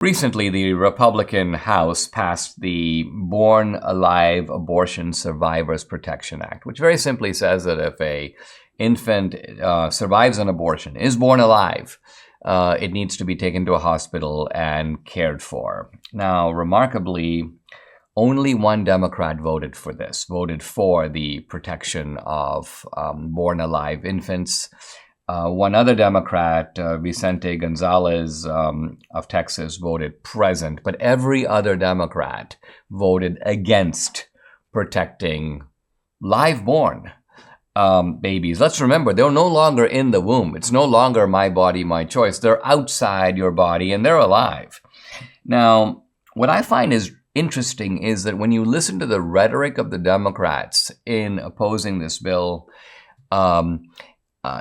Recently, the Republican House passed the Born Alive Abortion Survivors Protection Act, which very simply says that if an infant survives an abortion, is born alive, it needs to be taken to a hospital and cared for. Now, remarkably, only one Democrat voted for the protection of born alive infants. One other Democrat, Vicente Gonzalez of Texas, voted present, but every other Democrat voted against protecting live-born babies. Let's remember, they're no longer in the womb. It's no longer my body, my choice. They're outside your body and they're alive. Now, what I find is interesting is that when you listen to the rhetoric of the Democrats in opposing this bill,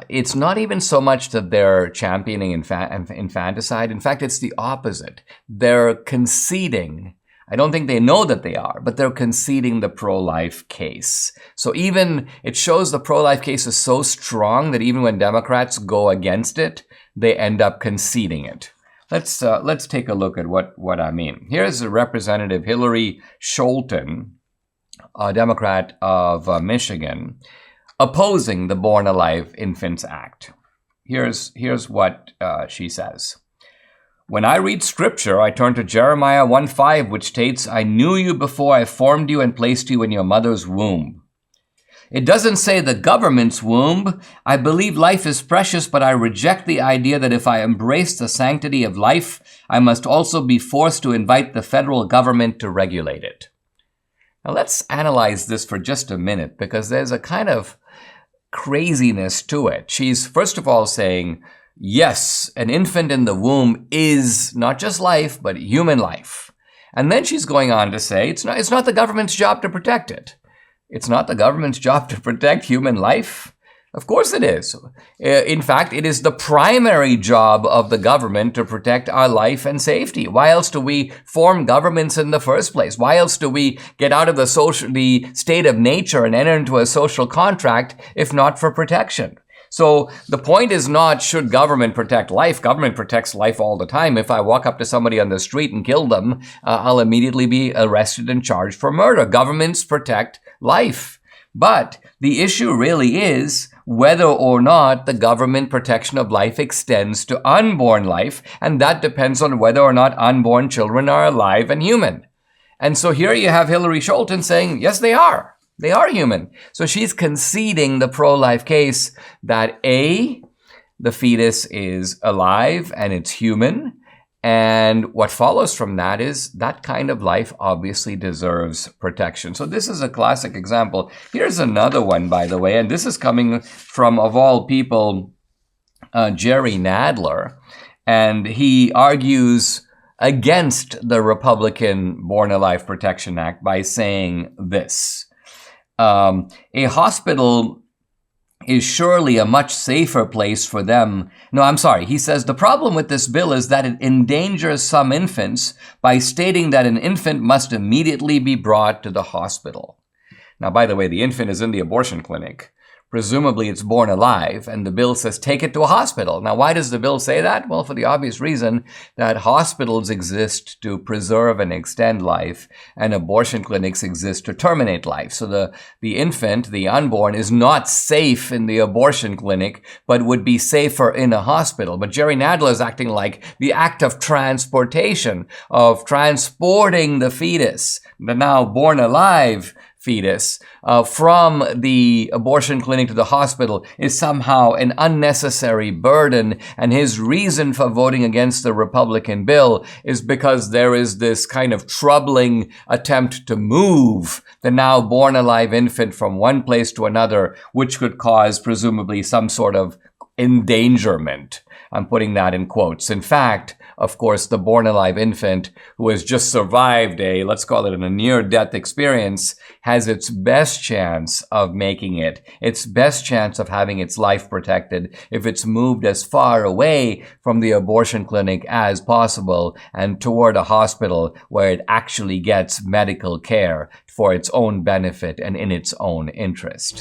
it's not even so much that they're championing infanticide. In fact, it's the opposite. They're conceding. I don't think they know that they are, but they're conceding the pro-life case. So even it shows the pro-life case is so strong that even when Democrats go against it, they end up conceding it. Let's take a look at what I mean. Here's Representative Hillary Scholten, a Democrat of Michigan, opposing the Born Alive Infants Act. Here's what she says. When I read scripture, I turn to Jeremiah 1:5, which states, I knew you before I formed you and placed you in your mother's womb. It doesn't say the government's womb. I believe life is precious, but I reject the idea that if I embrace the sanctity of life, I must also be forced to invite the federal government to regulate it. Now let's analyze this for just a minute, because there's a kind of craziness to it. She's first of all saying, yes, an infant in the womb is not just life, but human life. And then she's going on to say, it's not the government's job to protect it. It's not the government's job to protect human life. Of course it is. In fact, it is the primary job of the government to protect our life and safety. Why else do we form governments in the first place? Why else do we get out of the state of nature and enter into a social contract if not for protection? So the point is not, should government protect life? Government protects life all the time. If I walk up to somebody on the street and kill them, I'll immediately be arrested and charged for murder. Governments protect life. But the issue really is whether or not the government protection of life extends to unborn life, and that depends on whether or not unborn children are alive and human. And so here you have Hillary Scholten saying, yes, they are. They are human. So she's conceding the pro-life case that A, the fetus is alive and it's human. And what follows from that is that kind of life obviously deserves protection. So this is a classic example. Here's another one, by the way, and this is coming from, of all people, Jerry Nadler. And he argues against the Republican Born Alive Protection Act by saying this. A hospital is surely a much safer place for them. No, I'm sorry. He says the problem with this bill is that it endangers some infants by stating that an infant must immediately be brought to the hospital. Now, by the way, the infant is in the abortion clinic. Presumably it's born alive, and the bill says take it to a hospital. Now, why does the bill say that? Well, for the obvious reason that hospitals exist to preserve and extend life, and abortion clinics exist to terminate life. So the infant, the unborn, is not safe in the abortion clinic, but would be safer in a hospital. But Jerry Nadler is acting like the act of transportation, of transporting the fetus, the now born alive fetus, from the abortion clinic to the hospital is somehow an unnecessary burden. And his reason for voting against the Republican bill is because there is this kind of troubling attempt to move the now born alive infant from one place to another, which could cause presumably some sort of endangerment. I'm putting that in quotes. In fact, of course, the born alive infant who has just survived let's call it a near-death experience, has its best chance of making it, its best chance of having its life protected if it's moved as far away from the abortion clinic as possible and toward a hospital where it actually gets medical care for its own benefit and in its own interest.